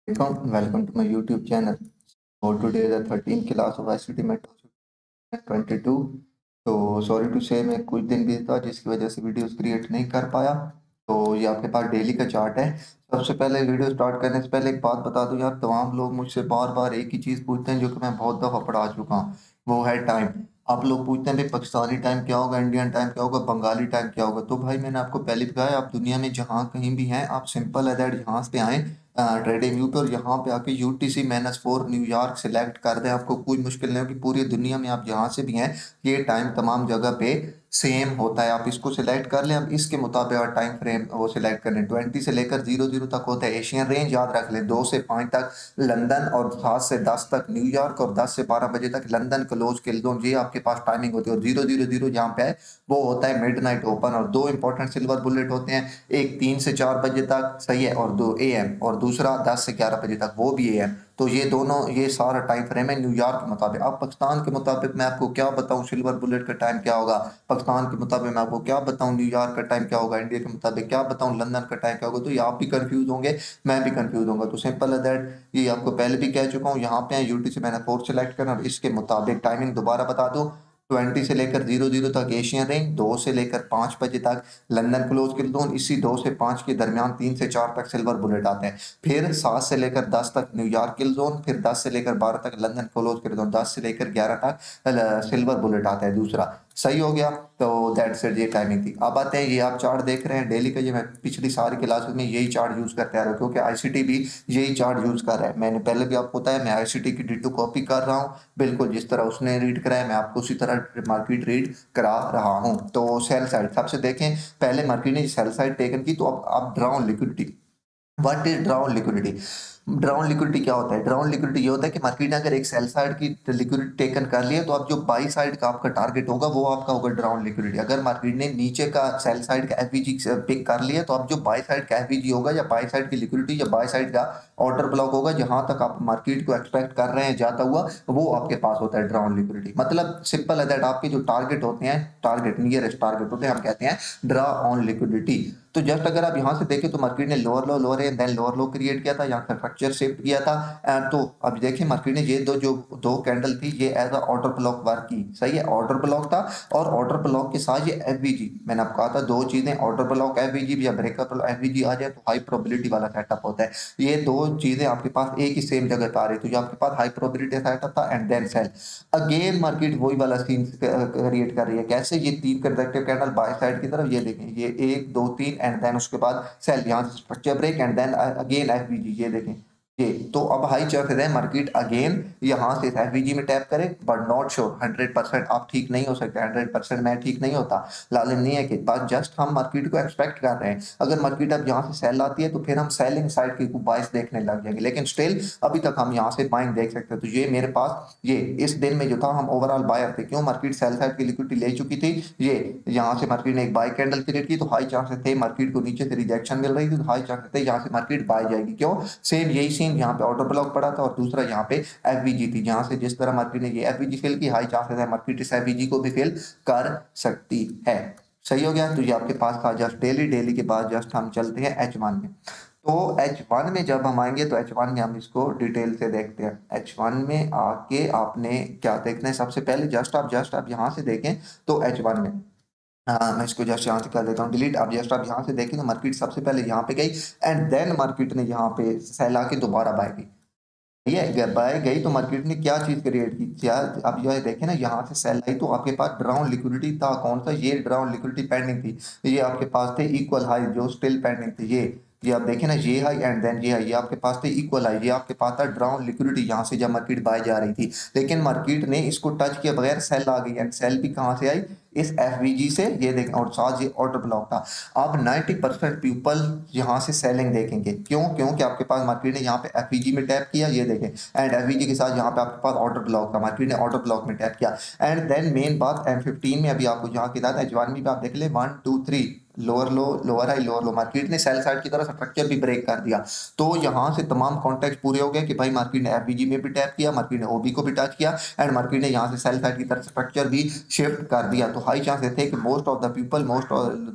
Welcome to my YouTube channel. So today is the 13th class of ICT Metro 22. तो sorry to से मैं कुछ दिन busy था जिसकी वजह से वीडियोस क्रिएट नहीं कर पाया। तो ये आपके पास डेली का चार्ट है। सबसे पहले वीडियो स्टार्ट करने से पहले एक बात बता दूं यार, तमाम लोग मुझसे बार बार एक ही चीज़ पूछते हैं जो कि मैं बहुत दफ़ा पढ़ा चुका हूँ। वो है टाइम। आप लोग पूछते हैं भाई पाकिस्तानी टाइम क्या होगा, इंडियन टाइम क्या होगा, बंगाली टाइम क्या होगा। तो भाई मैंने आपको पहले बताया, आप दुनिया में जहाँ कहीं भी हैं, आप सिंपल है दैट यहाँ पे आएँ ट्रेडिंग व्यू पे, और यहाँ पे आके यूटीसी -4 न्यूयॉर्क सेलेक्ट कर दें। आपको कोई मुश्किल नहीं होगी, पूरी दुनिया में आप जहाँ से भी हैं ये टाइम तमाम जगह पे सेम होता है। आप इसको सिलेक्ट कर लें, अब इसके मुताबिक आप टाइम फ्रेम वो सिलेक्ट कर लें। 20 से लेकर 00 तक होता है एशियन रेंज, याद रख लें। 2 से 5 तक लंदन, और 7 से 10 तक न्यूयॉर्क, और 10 से 12 बजे तक लंदन क्लोज किल जोन। ये आपके पास टाइमिंग होती है। और 000 जहाँ पे है वो होता है मिडनाइट ओपन। और दो इंपॉर्टेंट सिल्वर बुलेट होते हैं, एक 3 से 4 बजे तक, सही है, और 2 AM, और दूसरा 10 से 11 बजे तक, वो भी AM। तो ये दोनों, ये सारा टाइम फ्रेम है न्यूयॉर्क के मुताबिक। अब पाकिस्तान के मुताबिक मैं आपको क्या बताऊं, सिल्वर बुलेट का टाइम क्या होगा। पाकिस्तान के मुताबिक मैं आपको क्या बताऊं, न्यूयॉर्क का टाइम क्या होगा। इंडिया के मुताबिक क्या बताऊं, लंदन का टाइम क्या होगा। तो ये आप भी कंफ्यूज होंगे, मैं भी कंफ्यूज होऊंगा। तो सिंपल है दैट, ये आपको पहले भी कह चुका हूँ। यहाँ पे यूटीसी मैंने 4 सेलेक्ट करना, और इसके मुताबिक टाइमिंग दोबारा बता दूं। 20 से लेकर 00 तक एशियन रेंज, 2 से लेकर 5 बजे तक लंदन क्लोज किल जोन, इसी 2 से 5 के दरमियान 3 से 4 तक सिल्वर बुलेट आते हैं। फिर 7 से लेकर 10 तक न्यूयॉर्क किल जोन, फिर 10 से लेकर 12 तक लंदन क्लोज किल जोन, 10 से लेकर 11 तक सिल्वर बुलेट आता है दूसरा। सही हो गया। तो दैट्स इट, ये टाइमिंग थी। अब आते हैं, ये आप चार्ट देख रहे हैं डेली का, ये मैं पिछली सारी क्लासेस में यही चार्ट यूज करते आ रहा हूँ, क्योंकि आईसीटी भी यही चार्ट यूज कर रहा है। मैंने पहले भी आपको बताया, मैं आईसीटी की डिटो कॉपी कर रहा हूँ, बिल्कुल जिस तरह उसने रीड कराया मैं आपको उसी तरह मार्केट रीड करा रहा हूँ। तो सेल साइड सबसे देखें, पहले मार्केट ने सेल साइड टेकन की, तो अब drown liquidity. What is drown liquidity? Drown liquidity क्या होता है? ड्राउन लिक्विडिटी ये होता है कि मार्केट ने अगर एक सेल साइड की लिक्विडिटी टेकन कर लिया, तो अब जो बाई साइड का आपका टारगेट होगा वो आपका होगा ड्राउन लिक्विडिटी। अगर मार्केट ने नीचे का सेल साइड का एफवीजी पिक कर लिया, तो अब जो बाई साइड का एफवीजी होगा, या बाई साइड की लिक्विडिटी, या बाई साइड का ऑर्डर ब्लॉक होगा, जहां तक आप मार्केट को एक्सपेक्ट कर रहे हैं जाता हुआ, वो आपके पास होता है ड्राउन लिक्विडिटी। मतलब सिंपल है दैट, आपके जो टारगेट होते हैं, टारगेट नियरेस्ट टारगेट होते हैं, हम कहते हैं ड्रा ऑन लिक्विडिटी। तो जस्ट अगर आप यहाँ से देखें, तो मार्केट ने lower and then lower low create किया था, यहाँ से स्ट्रक्चर शिफ्ट किया था। तो अब देखिए मार्केट ने ये दो कैंडल थी, ये as a order block work की। सही है, ऑर्डर ब्लॉक था, और ऑर्डर ब्लॉक के साथ ये एफवीजी, मैंने आपको कहा था दो चीजें, ऑर्डर ब्लॉक एफवीजी या ब्रेकअप एफवीजी आ जाए तो हाई प्रोबेबिलिटी वाला सेटअप होता है। ये दो चीजें आपके पास एक ही सेम जगह पे आ रही, तो ये आपके पास हाई प्रोबेबिलिटी सेटअप था, and then sell. Again market वही वाला सीन क्रिएट कर रही है। कैसे? ये तीन कंसेक्टिव कैंडल बाय साइड की तरफ, ये देखें, ये 1 2 3, एंड देन उसके बाद सेल, यहाँ से structure break, and then again FVG, ये देखें ये। तो अब हाई चांसेस है मार्केट अगेन यहाँ से एफवीजी में टैप करे, बट नॉट श्योर 100%। आप ठीक नहीं हो सकते 100%, मैं ठीक नहीं होता, लालिम नहीं है कि बस जस्ट हम मार्केट को एक्सपेक्ट कर रहे हैं। अगर मार्केट अब यहाँ से सेल आती है, तो फिर हम सेलिंग साइड की बाइस देखने लग जाएंगे, लेकिन स्टिल अभी तक हम यहाँ से बाइंग देख सकते हैं। तो ये मेरे पास, ये इस दिन में जो था, हम ओवरऑल बायर थे। क्यों? मार्केट सेल साइड की लिक्विडिटी ले चुकी थी। ये यहाँ से मार्केट ने एक बाय कैंडल क्रिएट की, तो हाई चांसेस थे मार्केट को नीचे से रिजेक्शन मिल रही थी, तो हाई चांसेस थे यहाँ से मार्केट बाय जाएगी। क्यों? सेम यही सीन, यहाँ पे ऑर्डर ब्लॉक पड़ा था, और दूसरा यहाँ पे एफवीजी थी, जहां से जिस तरह मार्केट ने ये एफवीजी फिल की, हाई चांसेस है मार्केट इस एफवीजी को भी फिल कर सकती है। सही हो गया। तो ये आपके पास था जस्ट डेली। डेली के बाद जस्ट हम चलते हैं H1 में। तो H1 में जब हम आएंगे, तो H1 में हम इसको डिटेल से देखते हैं। H1 में आके आपने क्या देखना है, सबसे पहले जस्ट आप यहाँ से देखें, तो H1 में, मैं इसको जस्ट यहाँ से कर देता हूँ डिलीट। अब जस्ट आप यहाँ से देखें, तो मार्केट सबसे पहले यहाँ पे गई, एंड देन मार्केट ने यहाँ पे सेल आके दोबारा बाय की। ये बाय गई, तो मार्केट ने क्या चीज क्रिएट की, क्या? अब ये देखें ना, यहाँ से सेल आई, तो आपके पास ड्राउन लिक्विडिटी था कौन सा, ये ड्राउन लिक्विडिटी पेंडिंग थी। ये आपके पास थे इक्वल हाई जो स्टिल पेंडिंग थी। ये आप देखें ना, ये हाई एंड देन ये हाई, ये आपके पास थे इक्वल हाई, ये आपके पास था ड्राउन लिक्विडिटी, यहाँ से जब मार्केट बाय जा रही थी। लेकिन मार्केट ने इसको टच किए बगैर सेल आ गई, एंड सेल भी कहाँ से आई, इस एफवीजी से, ये देखें, और साथ ये ऑर्डर ब्लॉक था। अब 90% पीपल यहाँ से सेलिंग देखेंगे। क्यों? क्योंकि आपके पास मार्केट ने यहाँ पे एफवीजी में टैप किया, ये देखें, एंड एफवीजी के साथ यहाँ पे आपके पास ऑर्डर ब्लॉक था, मार्केट ने ऑर्डर ब्लॉक में टैप किया। एंड देन मेन बात, M15 में अभी आपको जहाँ की था, H1 में भी आप देख ले, 1 2 3, lower low, lower high, lower लो, मार्केट ने सेल साइड की तरह स्ट्रक्चर भी ब्रेक कर दिया। तो यहाँ से तमाम कॉन्टेक्ट पूरे हो गए कि भाई मार्केट ने एफवीजी में भी टैप किया, मार्केट ने ओबी को भी टच किया, एंड मार्केट ने यहाँ से सेल साइड की तरफ स्ट्रक्चर भी शिफ्ट कर दिया। तो हाई चांसेस थे कि मोस्ट ऑफ द पीपल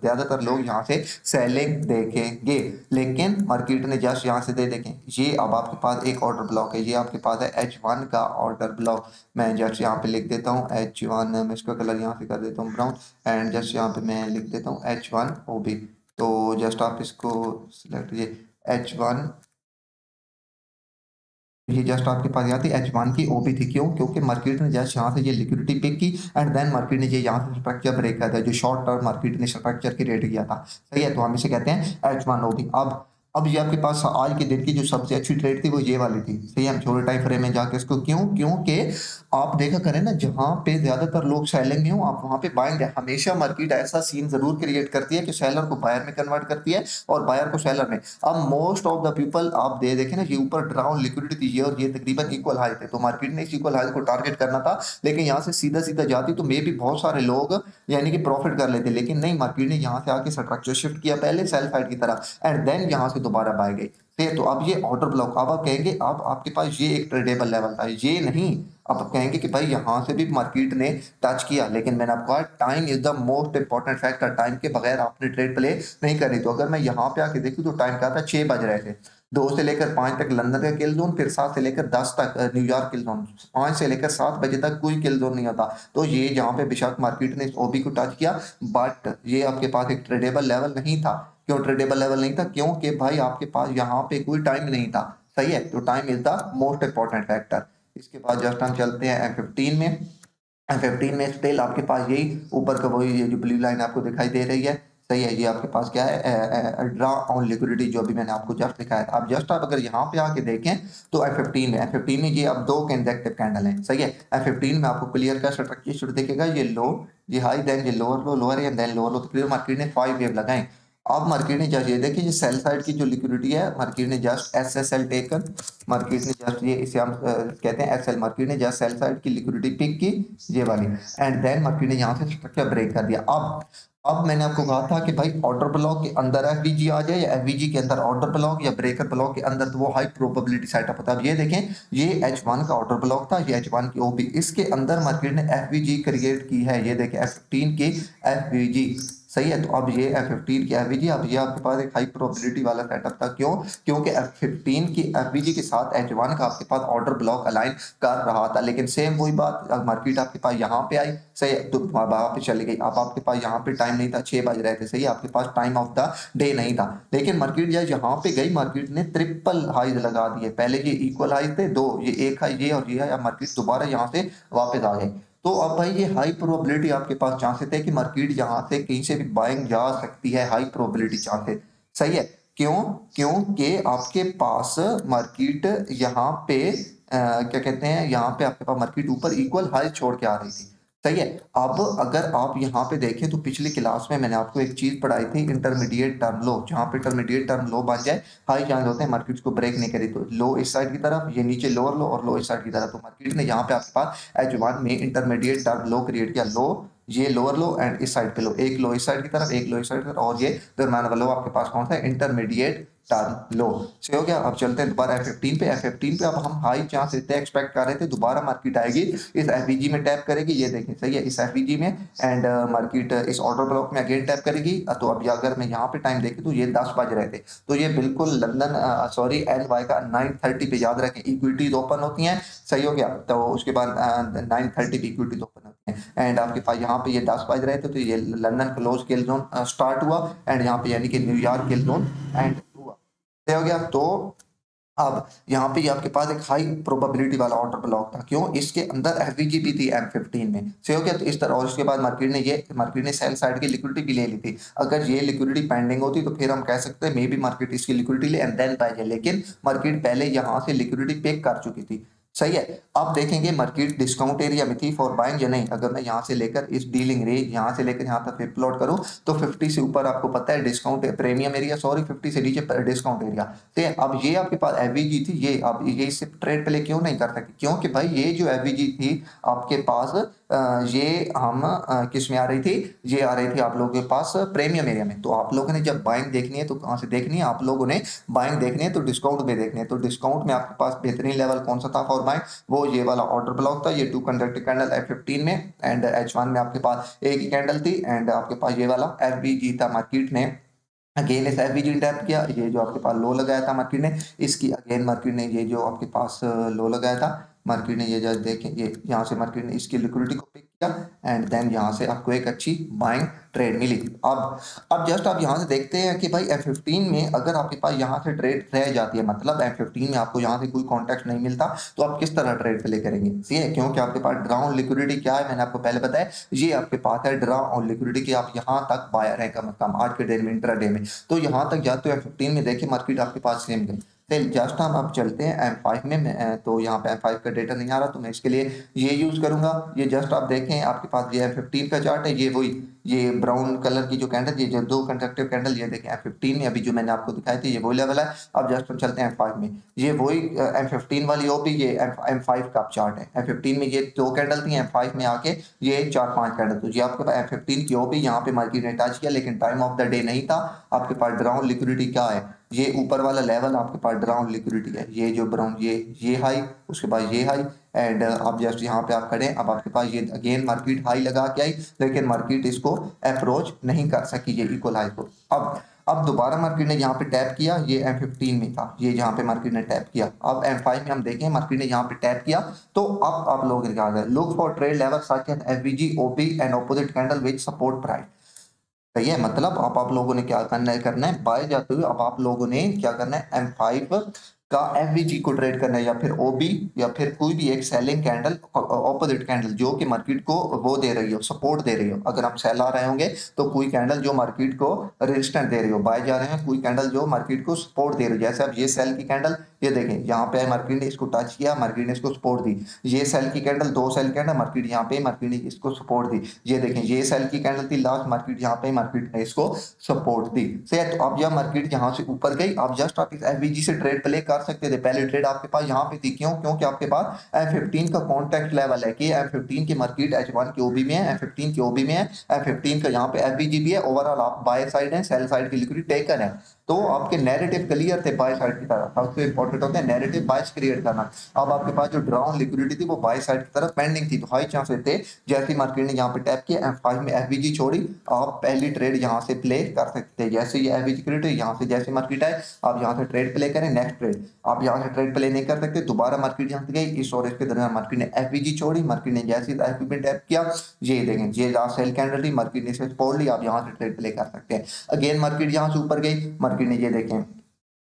ज़्यादातर लोग यहाँ से सेलिंग देखेंगे। लेकिन मार्केट ने जस्ट यहाँ से दे देखें, ये अब आपके पास एक ऑर्डर ब्लॉक है, ये आपके पास है H1 का ऑर्डर ब्लॉक। मैं जस्ट यहाँ पे लिख देता हूँ H1, मैं इसका कलर यहाँ से कर देता हूँ ब्राउन, एंड जस्ट यहाँ पे मैं लिख देता हूँ H1 OB। तो जस्ट आप इसको सिलेक्ट कीजिए H1, ये जस्ट आपके पास यहाँ थी H1 की OB थी। क्यों? क्योंकि मार्केट ने जस्ट यहाँ से ये लिक्विडिटी पिक की एंड देन मार्केट ने ये यहाँ से स्ट्रक्चर ब्रेक किया था, जो शॉर्ट टर्म मार्केट ने स्ट्रक्चर की रेट किया था। सही है, तो हम इसे कहते हैं H1 OB। अब ये आपके पास आज के दिन की जो सबसे अच्छी ट्रेड थी वो ये वाली थी। सही है, हम छोटे टाइम फ्रेम में जाके इसको क्यों, क्योंकि आप देखा करें ना, जहाँ पे ज्यादातर लोग सेलिंग में हो आप वहां पे बाइंग है। हमेशा मार्केट ऐसा सीन जरूर क्रिएट करती है कि सेलर को बायर में कन्वर्ट करती है और बायर को सेलर में। अब मोस्ट ऑफ द पीपल आप दे देखें ना, ये ऊपर डाउन लिक्विडिटी थी ये, और ये तकरीबन इक्वल हाई थे, तो मार्केट ने इस इक्वल हाई को टारगेट करना था। लेकिन यहाँ से सीधा सीधा जाती तो मे भी बहुत सारे लोग यानी कि प्रॉफिट कर लेते, लेकिन नहीं, मार्केट ने यहाँ से आके स्ट्रक्चर शिफ्ट किया पहले सेल साइड की तरफ एंड देन यहाँ से दोबारा बाय गई। तो अब ये ऑर्डर ब्लॉक, अब आप कहेंगे अब आपके पास ये एक ट्रेडेबल लेवल था, ये नहीं। अब आप कहेंगे कि भाई यहाँ से भी मार्केट ने टच किया, लेकिन मैंने आपको कहा time is the most important factor. Time के बगैर आपने ट्रेड प्ले नहीं करनी। तो अगर मैं यहाँ पे आके देखूँ तो टाइम क्या था, 6 बज रहे थे, 2 से लेकर 5 तक लंदन का किल जोन, फिर 7 से लेकर 10 तक न्यूयॉर्क किल जोन, 5 से लेकर 7 बजे तक कोई किल जोन नहीं होता। तो ये जहाँ पे बेशक मार्केट ने इस ओबी को टच किया, बट ये आपके पास एक ट्रेडेबल लेवल नहीं था। क्यों ट्रेडेबल लेवल नहीं था? क्योंकि भाई आपके पास यहाँ पे कोई टाइम नहीं था। सही है, तो time is the most important factor. इसके बाद जस्ट हम चलते हैं M15 में। M15 में स्टिल आपके पास यही ऊपर का वही ये जो ब्लू लाइन आपको दिखाई दे रही है। सही है, ये आपके पास क्या है, ड्रा ऑन लिक्विडिटी, जो भी मैंने आपको जस्ट दिखाया था। अब जस्ट आप अगर यहाँ पे आके देखें तो M15 में ये अब 2 कंसेक्टिव कैंडल हैं। सही है, M15 में आपको क्लियर का स्ट्रक्चर दिखेगा, ये लो, ये हाई, देन ये lower low, lower and then lower low. तो क्लियर मार्केट ने 5 वेव लगाए। अब मार्केट ने जस्ट ये देखिए, ये सेल साइड की जो लिक्विडिटी है, मार्केट ने जस्ट SSL टेकन, मार्केट ने जस्ट ये इसे हम कहते हैं SL, मार्केट ने जस्ट सेल साइड की लिक्विडिटी पिक की, ये वाली, एंड देन मार्केट ने यहाँ से स्ट्रक्चर ब्रेक कर दिया। अब मैंने आपको कहा था कि भाई ऑर्डर ब्लॉक के अंदर एफवीजी आ जाए या एफवीजी के अंदर ऑर्डर ब्लॉक या ब्रेकर ब्लॉक के अंदर, तो वो हाई प्रोबेबिलिटी सेटअप होता है। अब ये देखें, ये H1 का ऑर्डर ब्लॉक था, ये H1 की ओपी, इसके अंदर मार्केट ने एफवीजी क्रिएट की है। ये देखें F15 की एफवीजी। सही है, तो अब ये F15 की एफवीजी, अब ये आपके पास एक हाई प्रोबेबिलिटी वाला सेटअप था। क्यों? क्योंकि F15 की एफवीजी के साथ H1 का आपके पास ऑर्डर ब्लॉक अलाइन कर रहा था। लेकिन सेम वही बात, मार्केट आपके पास यहाँ पे आई, सही है, तो वहां पे चली गई। अब आपके पास यहाँ पे टाइम नहीं था, 6 बज रहे थे। सही है, आपके पास टाइम ऑफ द डे नहीं था। लेकिन मार्केट जब यहाँ पे गई, मार्केट ने ट्रिपल हाइज लगा दिए। पहले ये इक्वल हाइज थे 2, ये एक हाई ये और ये है, मार्केट दोबारा यहाँ से वापस आ गई। तो अब भाई ये हाई प्रोबेबिलिटी आपके पास चांसेस है कि मार्केट यहाँ से कहीं से भी बाइंग जा सकती है, हाई प्रोबेबिलिटी चांसेस। सही है, क्यों? क्योंकि आपके पास मार्केट यहाँ पे क्या कहते हैं, यहाँ पे आपके पास मार्केट ऊपर इक्वल हाई छोड़ के आ रही थी। सही है, अब अगर आप यहाँ पे देखें तो पिछली क्लास में मैंने आपको एक चीज पढ़ाई थी, इंटरमीडिएट टर्म लो। जहाँ पे इंटरमीडिएट टर्म लो बन जाए, हाई चांस होते हैं मार्केट को ब्रेक नहीं करी, तो लो इस साइड की तरफ, ये नीचे लोअर लो और लो इस साइड की तरफ। तो मार्केट ने यहाँ पे आपके पास H1 में इंटरमीडिएट टर्म लो क्रिएट किया, लो, ये लोअर लो एंड इस साइड पे लो, एक लो इस साइड की तरफ, एक लो इस साइड की तरफ, और ये दरम्यान वाला लो आपके पास कौन सा है, इंटरमीडिएट टर्म लो। सही हो गया। अब चलते हैं दोबारा F15 पे। F15 पे अब हम हाई चांस इतने एक्सपेक्ट कर रहे थे, दोबारा मार्केट आएगी, इस एफवीजी में टैप करेगी, ये देखें। सही है, इस एफवीजी में, एंड मार्केट इस ऑर्डर ब्लॉक में अगेन टैप करेगी। तो अब अगर मैं यहाँ पे टाइम देखें तो ये 10 बज रहे थे, तो ये बिल्कुल लंदन सॉरी NY का 9:30 पे, याद रखें इक्विटीज ओपन होती हैं। सही हो गया, तो उसके बाद 9:30 पे इक्विटीज ओपन होती हैं, एंड आपके पास यहाँ पे ये 10 बज रहे थे, तो ये लंदन क्लोज किल जोन स्टार्ट हुआ, एंड यहाँ पे यानी कि न्यूयॉर्क किल जोन एंड हुआ। सही हो गया। तो अब यहाँ पे ये आपके पास एक हाई प्रोबेबिलिटी वाला ऑर्डर ब्लॉक था। क्यों? इसके अंदर एफवीजी भी थी M15 में। सही हो गया। तो इस तरह, और उसके बाद मार्केट ने सेल साइड की लिक्विडिटी भी ले ली थी। अगर ये लिक्विडिटी पेंडिंग होती तो फिर हम कह सकते हैं मे बी मार्केट इसकी लिक्विडिटी ले एंड देन बाय जाए, लेकिन मार्केट पहले यहाँ से लिक्विडिटी पेक कर चुकी थी। सही है, अब देखेंगे मार्केट डिस्काउंट एरिया में थी फॉर बाइंग या नहीं। अगर मैं यहाँ से लेकर इस डीलिंग रेंज यहाँ से लेकर यहाँ तक फिर प्लॉट करूँ तो 50 से ऊपर आपको पता है डिस्काउंट प्रीमियम एरिया, सॉरी 50 से नीचे डिस्काउंट एरिया। तो अब ये आपके पास एफवीजी थी, ये अब ये इससे ट्रेड पहले क्यों नहीं कर सकती? क्योंकि भाई ये जो एफवीजी थी आपके पास, ये हम किस में आ रही थी, ये आ रही थी आप लोगों के पास प्रीमियम एरिया में। तो आप लोगों ने जब बाइंग देखनी है तो कहाँ से देखनी है, आप लोगों ने बाइंग देखनी है तो डिस्काउंट में देखनी है। तो डिस्काउंट में आपके पास बेहतरीन लेवल कौन सा था फॉर बाइंग, वो ये वाला ऑर्डर ब्लॉक था, ये 2 कंडक्टिव कैंडल F15 में, एंड H1 में आपके पास एक ही कैंडल थी, एंड आपके पास ये वाला FBG था। मार्केट ने अगेन इस एफबीजी ने टैप किया, ये जो आपके पास लो लगाया था मार्केट ने, इसकी अगेन मार्केट ने ये जो आपके पास लो लगाया था मार्केट ने, ये जस्ट देखें, ये यहाँ से मार्केट ने इसकी लिक्विडिटी को पिक किया एंड देन यहाँ से आपको एक अच्छी बाइंग ट्रेड मिली। अब जस्ट आप यहाँ से देखते हैं कि भाई F15 में अगर आपके पास यहाँ से ट्रेड रह जाती है, मतलब F15 में आपको यहाँ से कोई कॉन्टेक्ट नहीं मिलता, तो आप किस तरह ट्रेड प्ले करेंगे। सही है, क्योंकि आपके पास ड्रा ऑन लिक्विडिटी क्या है, मैंने आपको पहले बताया, ये आपके पास है ड्रा ऑन लिक्विडिटी की आप यहाँ तक बायर है कम से कम आज के दिन में, इंट्राडे में। तो यहाँ तक जाते हो F15 में देखिए मार्केट आपके पास सेम गई। फिर जस्ट हम अब चलते हैं M5 में, तो यहाँ पे M5 का डेटा नहीं आ रहा, तो मैं इसके लिए ये यूज करूंगा। ये जस्ट आप देखें आपके पास ये F15 का चार्ट है, ये वही ये ब्राउन कलर की जो कैंडल, ये जो 2 कंस्ट्रक्टिव कैंडल, ये देखें F15 में अभी जो मैंने आपको दिखाई थी, ये वही लेवल है। अब जस्ट हम चलते हैं M5 में, ये वही M15 वाली ओपी, ये M5 का चार्ट है। M15 में ये 2 कैंडल थी, M5 में आके ये 4-5 कैंडल, तो ये आपके पास M15 की ओपी यहाँ पे मार्केट ने टच किया, लेकिन टाइम ऑफ द डे नहीं था। आपके पास ड्राउन लिक्विडिटी क्या है, ये ऊपर वाला लेवल आपके पास ड्राउन लिक्विडिटी है, ये जो ब्राउन ये हाई, उसके बाद ये हाई, एंड अब जस्ट यहाँ पे आप खड़े, अब आपके पास ये अगेन मार्केट हाई लगा के आई, लेकिन मार्केट इसको अप्रोच नहीं कर सकी, ये इक्वल हाई को। अब दोबारा मार्केट ने यहाँ पे टैप किया, ये M15 में था, ये यहाँ पे मार्केट ने टैप किया। अब M5 में हम देखें मार्केट ने यहाँ पे टैप किया, तो अब आप लोग क्या है, look for trade level such as FVG OP and opposite candle which support price. सही है, मतलब अब आप लोगों ने क्या करना है बाय जाते हुए, अब आप लोगों ने क्या करना है, M5 का FVG को ट्रेड करना है, या फिर OB, या फिर कोई भी एक सेलिंग कैंडल, ऑपोजिट कैंडल जो कि मार्केट को वो दे रही हो, सपोर्ट दे रही हो। अगर हम सेल आ रहे होंगे तो कोई कैंडल जो मार्केट को रेजिस्टेंट दे रही हो, बाय जा रहे हैं कोई कैंडल जो मार्केट को सपोर्ट दे रही हो। जैसे अब ये सेल की कैंडल, ये देखें यहाँ पे मार्केट ने इसको टच किया, मार्केट ने इसको सपोर्ट दी। ये सेल की कैंडल, 2 सेल कैंडल, मार्केट यहाँ पे मार्केट ने इसको सपोर्ट दी। ये देखें ये सेल की कैंडल थी लास्ट, मार्केट यहाँ पे मार्केट ने इसको सपोर्ट दी। सही है, तो अब जब मार्केट यहाँ से ऊपर गई, अब जस्ट आप इस एफवीजी से ट्रेड प्ले कर सकते थे। पहले ट्रेड आपके पास यहाँ पे थी, क्यों, क्योंकि आपके पास F15 का कॉन्टेक्ट लेवल है कि F15 की मार्केट H1 की ओबी में है, F15 की ओबी में है, F15 का यहाँ पे एफवीजी भी है। ओवरऑल आप बाय साइड है, सेल साइड की लिक्विडिटी टेकन है, तो आपके नैरेटिव क्लियर थे बाय साइड की तरफ। सबसे इंपॉर्टेंट होता है नैरेटिव बायस क्रिएट करना। अब आपके पास जो ड्राउन लिक्विडिटी थी वो बाय साइड की तरफ पेंडिंग थी, तो हाई चांसेस थे जैसे मार्केट ने यहाँ पे टैप किया, F5 में एफवीजी छोड़ी, आप पहली ट्रेड यहाँ से प्ले कर सकते हैं। जैसे ये एफवीजी क्रिएट है, यहाँ से जैसे मार्केट आए आप यहाँ से ट्रेड प्ले करें। नेक्स्ट ट्रेड आप यहाँ से ट्रेड प्ले नहीं कर सकते, दोबारा मार्केट यहाँ से गई, इस और इसके दरमियान मार्केट ने एफवीजी छोड़ी, मार्केट ने जैसे एफवी में टैप किया, ये देखें ये लास्ट सेल कैंडल थी, मार्केट ने इसे तोड़ ली, आप यहाँ से ट्रेड प्ले कर सकते हैं। अगेन मार्केट यहाँ से ऊपर गई, मार्केट ने ये देखें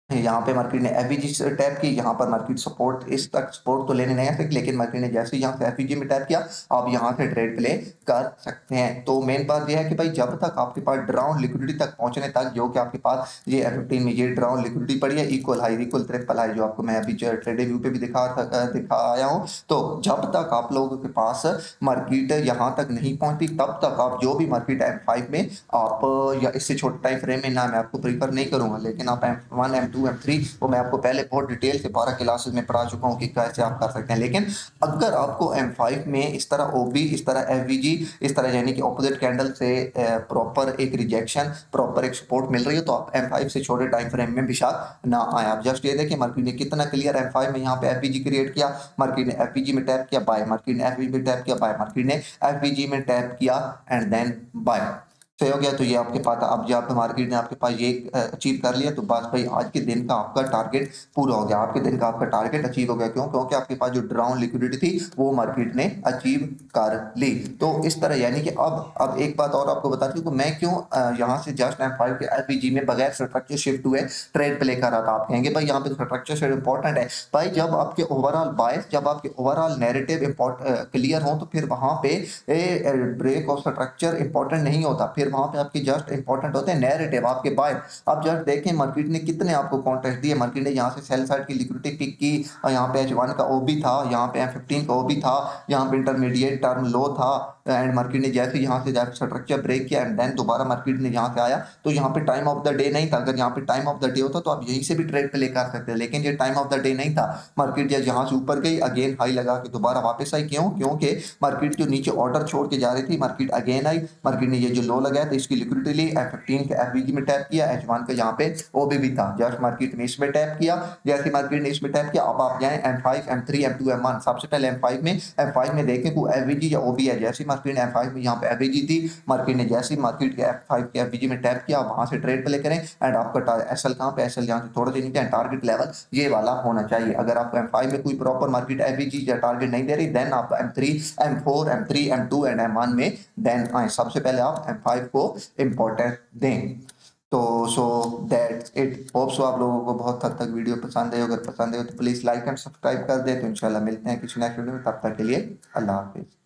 यहाँ पे मार्केट ने एफवीजी से टैप की, यहाँ पर मार्केट सपोर्ट, इस तक सपोर्ट तो लेने नहीं आ सकती, लेकिन मार्केट ने जैसे यहाँ से एफवीजी में टैप किया, आप यहाँ से ट्रेड प्ले कर सकते हैं। तो मेन बात यह है कि भाई जब तक आपके पास ड्राउन लिक्विडिटी तक पहुंचने तक, जो कि आपके पास ये F15 में ये ड्राउन लिक्विडिटी पड़ी है, equal high, equal triple high, जो आपको मैं अभी ट्रेड व्यू पे भी दिखाया हूँ। तो जब तक आप लोगों के पास मार्केट यहाँ तक नहीं पहुंचती, तब तक आप जो भी मार्केट M5 में आप, या इससे छोटे टाइम फ्रेम में ना, मैं आपको प्रीफर नहीं करूंगा, लेकिन आप M1 M2 M3 वो मैं आपको पहले बहुत डिटेल से 12 क्लासेस में पढ़ा चुका हूँ कि कैसे आप कर सकते हैं। लेकिन अगर आपको M5 में इस तरह OB, इस तरह FVG, इस तरह यानी कि ऑपोजिट कैंडल से प्रॉपर एक रिजेक्शन, प्रॉपर एक सपोर्ट मिल रही है, तो आप M5 से छोटे टाइम फ्रेम में भी शायद ना आए। आप जस्ट ये देखिए मार्केट ने कितना क्लियर M5 में यहाँ पे FVG क्रिएट किया, मार्केट ने FVG में टैप किया बाय, मार्केट ने FVG में टैप किया बाय, मार्केट ने FVG में टैप किया एंड देन बाय। सही हो गया, तो ये आपके पास अब जब मार्केट ने आपके पास ये अचीव कर लिया, तो बस भाई आज के दिन का आपका टारगेट पूरा हो गया, आपके दिन का आपका टारगेट अचीव हो गया। क्यों, क्योंकि आपके पास जो ड्राउन लिक्विडिटी थी वो मार्केट ने अचीव कर ली। तो इस तरह यानी कि अब एक बात और आपको बता दूं कि मैं क्यों यहाँ से जस्ट M5 के एफवीजी में बगैर स्ट्रक्चर शिफ्ट हुए ट्रेड प्ले कर रहा था। आप कहेंगे भाई यहाँ पे स्ट्रक्चर शिफ्ट इंपॉर्टेंट है। भाई जब आपके ओवरऑल बायस, जब आपके ओवरऑल नैरेटिव क्लियर हो, तो फिर वहां पे ब्रेक ऑफ स्ट्रक्चर इंपॉर्टेंट नहीं होता, फिर वहां पे आपकी जस्ट इंपॉर्टेंट होते हैं नैरेटिव आपके बाय। अब जस्ट देखें मार्केट ने कितने आपको कॉन्टेक्ट दिए, मार्केट ने यहाँ से सेल साइड की लिक्विडिटी पिक की, और यहाँ पे H1 का OB था, यहाँ पे F15 का OB था, यहाँ पे इंटरमीडिएट टर्म लो था, एंड मार्केट ने जैसे यहाँ से जाकर स्ट्रक्चर ब्रेक किया एंड देन दोबारा मार्केट ने यहाँ से आया, तो यहाँ पे टाइम ऑफ द डे नहीं था। अगर यहाँ पे टाइम ऑफ द डे होता तो आप यहीं से भी ट्रेड प्ले कर सकते हैं, लेकिन ये टाइम ऑफ द डे नहीं था। मार्केट यहाँ से ऊपर गई, अगेन हाई लगा के दोबारा वापस आई। क्यों? क्योंकि मार्केट जो नीचे ऑर्डर छोड़ के जा रही थी, मार्केट अगेन आई, मार्केट ने ये जो लो लगाया था इसकी लिक्विडिटी ली, F15 के एफवीजी में टैप किया, H1 का यहाँ पे ओबी भी था, जस्ट मार्केट ने इसमें टैप किया। जैसे मार्केट ने इसमें टैप किया, अब आप जाए M5, M3, M2, M1। सबसे पहले M5 में देखें कोई एफवीजी या ओबी है। जैसे मार्केट ने M5 में यहाँ पे एफवीजी थी, मार्केट ने जैसे मार्केट के F5 के एफवीजी में टैप किया, वहां से ट्रेड प्ले करें। एंड आपका एसएल कहाँ पे, एसएल यहाँ से थोड़ा सा नीचे, टारगेट लेवल ये वाला होना चाहिए। अगर आपको M5 में कोई प्रॉपर मार्केट एफवीजी या टारगेट नहीं दे रही, देन आप M3, M4, M3, M2 and M1 में देन आए। सबसे पहले आप M5 को इंपॉर्टेंस दें। तो so that's it. Hope so आप लोगों को बहुत हद तक वीडियो पसंद है। अगर पसंद है तो प्लीज़ लाइक एंड सब्सक्राइब कर दे। तो इंशाल्लाह मिलते हैं किसी नेक्स्ट वीडियो में, तब तक के लिए अल्लाह हाफिज़।